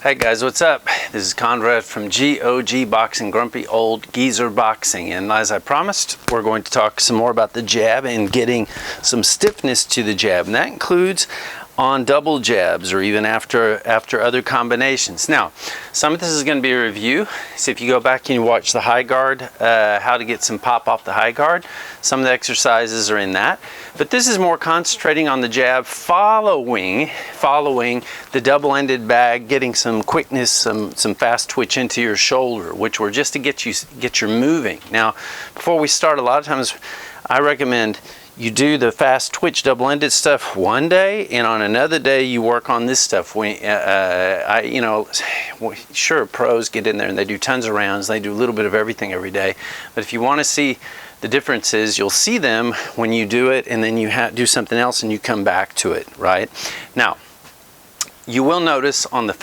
Hey guys, what's up? This is Conrad from GOG Boxing, Grumpy Old Geezer Boxing, and as I promised, we're going to talk some more about the jab and getting some stiffness to the jab, and that includes on double jabs or even after other combinations. Now, some of this is going to be a review. So if you go back and you watch the high guard, how to get some pop off the high guard, some of the exercises are in that. But this is more concentrating on the jab, following the double-ended bag, getting some quickness, some fast twitch into your shoulder, which were just to get you moving. Now, before we start, a lot of times I recommend you do the fast twitch double-ended stuff one day, and on another day you work on this stuff. Sure, pros get in there and they do tons of rounds, they do a little bit of everything every day, but if you want to see the differences, you'll see them when you do it and then you do something else and you come back to it, right? Now, you will notice on the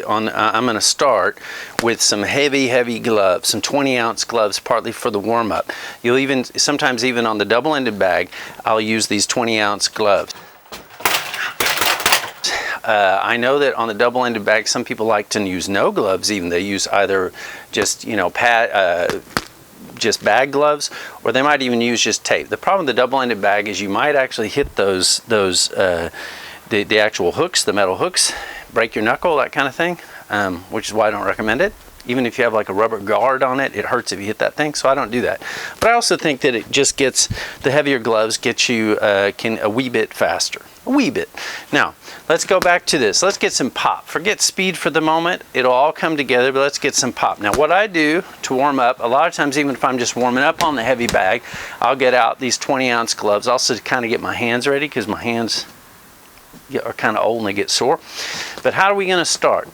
I'm going to start with some heavy gloves, some 20-ounce gloves, partly for the warm-up. You'll sometimes even on the double-ended bag, I'll use these 20-ounce gloves. I know that on the double-ended bag, some people like to use no gloves even. They use either just, just bag gloves, or they might even use just tape. The problem with the double-ended bag is you might actually hit the actual hooks, the metal hooks, break your knuckle, that kind of thing, which is why I don't recommend it. Even if you have like a rubber guard on it, it hurts if you hit that thing, so I don't do that. But I also think that it just gets, the heavier gloves get you a wee bit faster. A wee bit. Now, let's go back to this. Let's get some pop. Forget speed for the moment. It'll all come together, but let's get some pop. Now, what I do to warm up, a lot of times even if I'm just warming up on the heavy bag, I'll get out these 20-ounce gloves also to kind of get my hands ready, because my hands are kind of old and they get sore. But how are we going to start?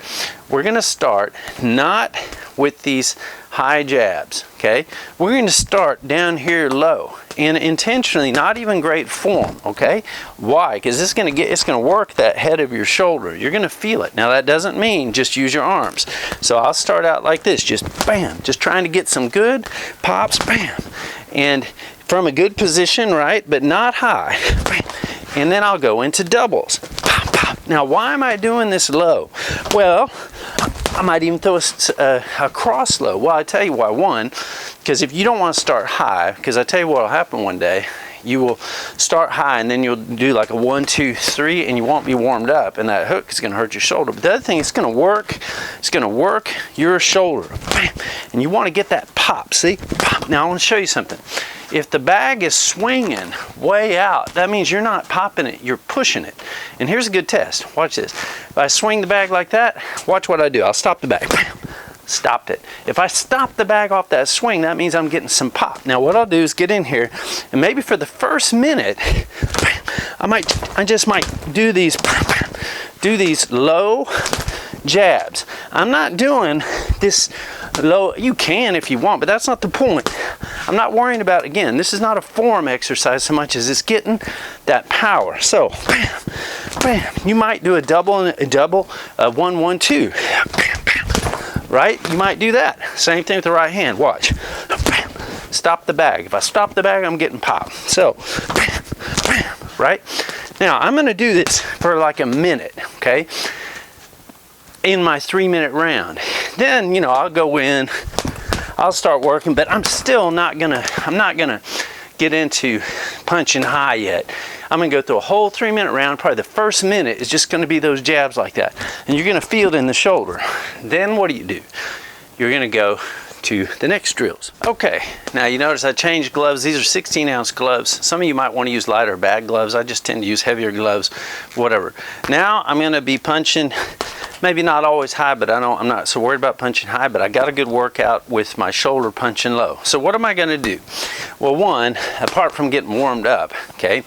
We're going to start not with these high jabs, okay? We're going to start down here low and intentionally, not even great form, okay? Why? Because it's going to work that head of your shoulder. You're going to feel it. Now that doesn't mean just use your arms. So I'll start out like this, just bam, just trying to get some good pops, bam, and from a good position, right? But not high, bam. And then I'll go into doubles. Pop, pop. Now, why am I doing this low? Well, I might even throw a cross low. Well, I tell you why. One, because if you don't want to start high, because I tell you what will happen one day, you will start high and then you'll do like a 1, 2, 3 and you won't be warmed up, and that hook is going to hurt your shoulder. But the other thing, it's going to work your shoulder. Bam. And you want to get that pop, see? Pop. Now I want to show you something. If the bag is swinging way out, that means you're not popping it, you're pushing it. And here's a good test. Watch this. If I swing the bag like that, watch what I do. I'll stop the bag. Bam. Stopped it. If I stop the bag off that swing, that means I'm getting some pop. Now what I'll do is get in here, and maybe for the first minute, I just might do these low jabs. I'm not doing this low. You can if you want, but that's not the point. I'm not worrying about, again, this is not a form exercise so much as it's getting that power. So, bam, bam. You might do a double, 1, 1, 2. Bam, bam. Right? You might do that. Same thing with the right hand. Watch. Bam. Stop the bag. If I stop the bag, I'm getting pop. So, bam, bam. Right? Now, I'm going to do this for like a minute, okay? In my 3-minute round. Then, I'll go in, I'll start working, but I'm not gonna get into punching high yet. I'm gonna go through a whole 3-minute round. Probably the first minute is just gonna be those jabs like that. And you're gonna feel it in the shoulder. Then what do? You're gonna go to the next drills. Okay, now you notice I changed gloves. These are 16-ounce gloves. Some of you might want to use lighter bag gloves. I just tend to use heavier gloves, whatever. Now I'm gonna be punching, maybe not always high, but I'm not so worried about punching high, but I got a good workout with my shoulder punching low. So what am I gonna do? Well, one, apart from getting warmed up, okay,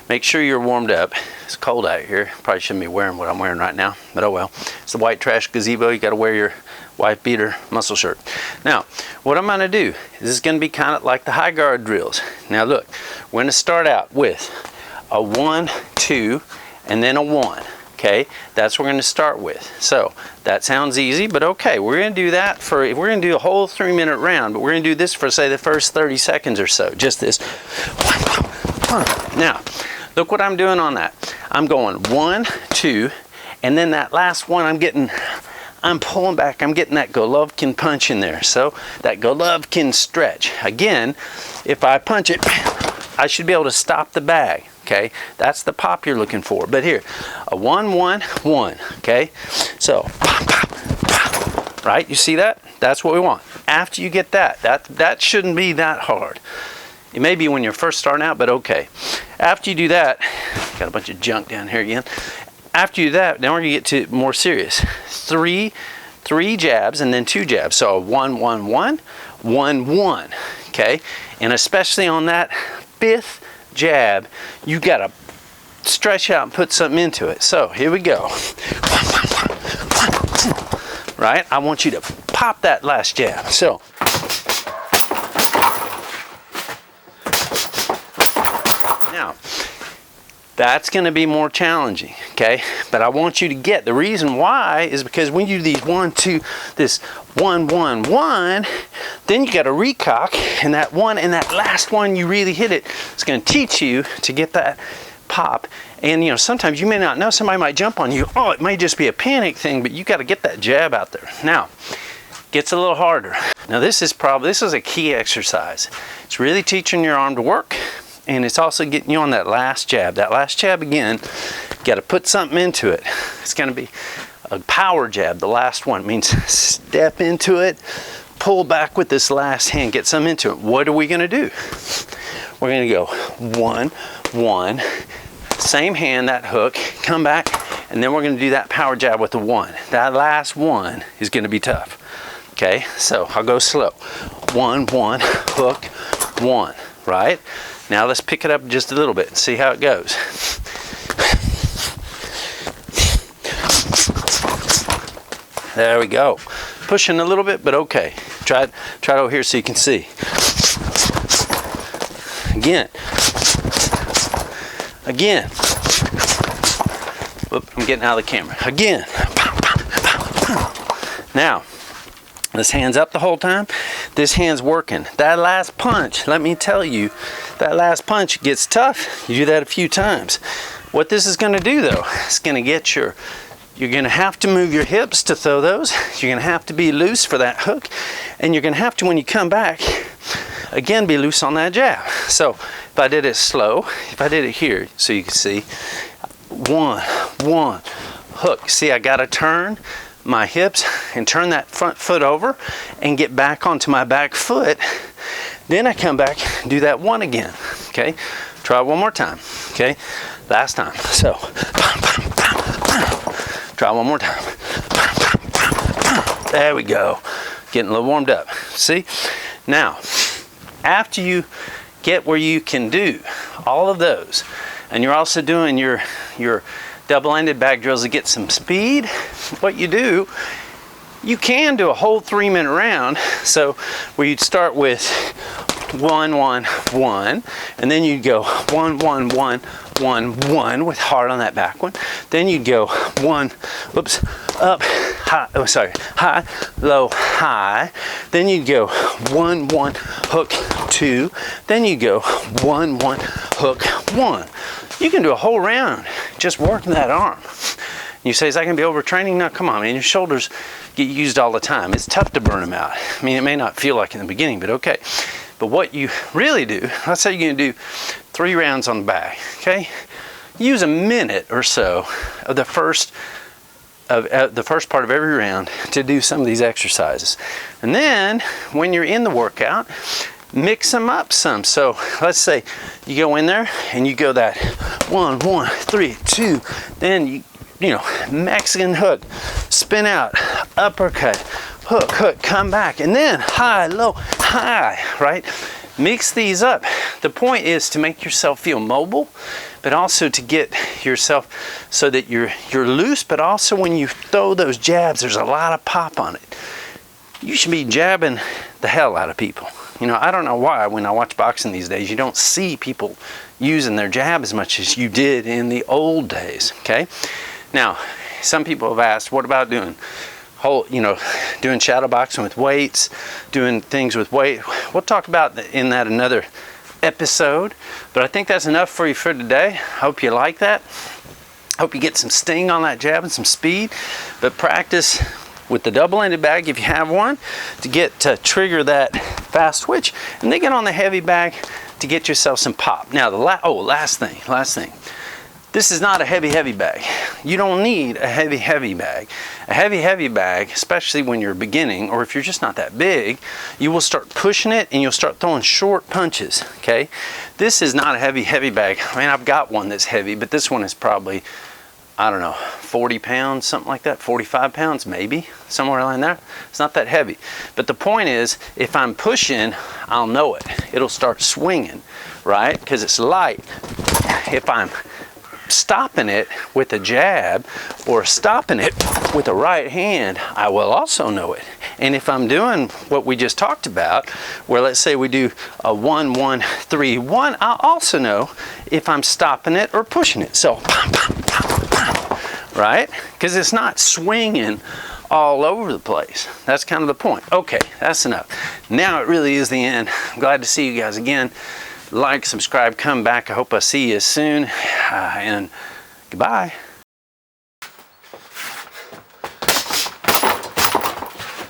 make sure you're warmed up. It's cold out here. Probably shouldn't be wearing what I'm wearing right now, but oh well. It's the white trash gazebo. You gotta wear your wife beater muscle shirt. Now, what I'm gonna do, this is gonna be kind of like the high guard drills. Now look, we're gonna start out with a 1, 2, and then a 1. Okay, that's what we're going to start with. So that sounds easy, but okay, we're going to do that we're going to do a whole 3-minute round, but we're going to do this for, say, the first 30 seconds or so. Just this. Now, look what I'm doing on that. I'm going 1, 2, And then that last one, I'm pulling back, I'm getting that Golovkin punch in there. So that Golovkin stretch. Again, if I punch it, I should be able to stop the bag. Okay, that's the pop you're looking for. But here, a 1, 1, 1. Okay, so pop, pop, pop. Right? You see that? That's what we want. After you get that shouldn't be that hard. It may be when you're first starting out, but okay. After you do that, got a bunch of junk down here again. After you do that, now we're gonna get to more serious. Three jabs and then 2 jabs. So a 1, 1, 1, 1, 1. Okay, and especially on that 5th jab, you gotta stretch out and put something into it. So here we go. Right? I want you to pop that last jab. So now that's going to be more challenging, okay? But I want you to get the reason why is because when you do these 1, 2, this 1, 1, 1, then you got to recock, and that one and that last one you really hit it. It's going to teach you to get that pop. And you know, sometimes you may not know, somebody might jump on you. Oh, it may just be a panic thing, but you got to get that jab out there. Now, gets a little harder. Now this is a key exercise. It's really teaching your arm to work. And it's also getting you on that last jab. That last jab again, got to put something into it. It's going to be a power jab, the last one. It means step into it, pull back with this last hand, get some into it. What are we going to do? We're going to go 1, 1, same hand, that hook, come back, and then we're going to do that power jab with the 1. That last one is going to be tough. Okay, so I'll go slow. 1, 1, hook, 1, right? Now let's pick it up just a little bit and see how it goes. There we go. Pushing a little bit, but okay. Try it over here so you can see. Again. Whoop, I'm getting out of the camera. Again. Now, this hand's up the whole time. This hand's working. That last punch, let me tell you, that last punch gets tough. You do that a few times. What this is going to do though, it's going to get you're going to have to move your hips to throw those. You're going to have to be loose for that hook. And you're going to have to, when you come back, again, be loose on that jab. So if I did it slow, if I did it here, so you can see, 1, 1, hook. See, I got to turn my hips and turn that front foot over and get back onto my back foot. Then I come back and do that 1 again. Okay, try it one more time. Okay, last time. So try one more time. There we go. Getting a little warmed up. See, now after you get where you can do all of those, and you're also doing your double-ended bag drills to get some speed, what you do, you can do a whole 3-minute round. So where you'd start with 1, 1, 1, and then you'd go 1, 1, 1, 1, 1 with hard on that back one. Then you'd go 1, whoops, up, high, oh sorry, high, low, high. Then you'd go 1, 1, hook, 2. Then you go 1, 1, hook, 1. You can do a whole round just working that arm. You say, is that going to be overtraining? No, come on, man. Your shoulders get used all the time. It's tough to burn them out. I mean, it may not feel like in the beginning, but okay. But what you really do, let's say you're going to do 3 rounds on the back, okay? Use a minute or so of the first part of every round to do some of these exercises. And then when you're in the workout, mix them up some. So let's say you go in there and you go that 1, 1, 3, 2, then you know, Mexican hook, spin out, uppercut, hook, hook, come back, and then high, low, high, right? Mix these up. The point is to make yourself feel mobile, but also to get yourself so that you're loose, but also when you throw those jabs, there's a lot of pop on it. You should be jabbing the hell out of people. You know, I don't know why when I watch boxing these days, you don't see people using their jab as much as you did in the old days, okay? Now, some people have asked, what about doing doing shadow boxing with weights, doing things with weight? We'll talk about in that another episode, but I think that's enough for you for today. I hope you like that. Hope you get some sting on that jab and some speed, but practice with the double-ended bag if you have one to trigger that fast twitch, and then get on the heavy bag to get yourself some pop. Now the last thing. This is not a heavy bag. You don't need a heavy bag. A heavy bag, especially when you're beginning or if you're just not that big, you will start pushing it and you'll start throwing short punches, okay? This is not a heavy bag. I mean, I've got one that's heavy, but this one is probably, I don't know, 40 pounds, something like that, 45 pounds maybe, somewhere around there. It's not that heavy. But the point is, if I'm pushing, I'll know it. It'll start swinging, right? Because it's light. If I'm stopping it with a jab or stopping it with a right hand, I will also know it. And if I'm doing what we just talked about, where let's say we do a 1-1-3-1, I'll also know if I'm stopping it or pushing it. So, right? Because it's not swinging all over the place. That's kind of the point. Okay, that's enough. Now it really is the end. I'm glad to see you guys again. Like, subscribe, come back. I hope I see you soon. And goodbye.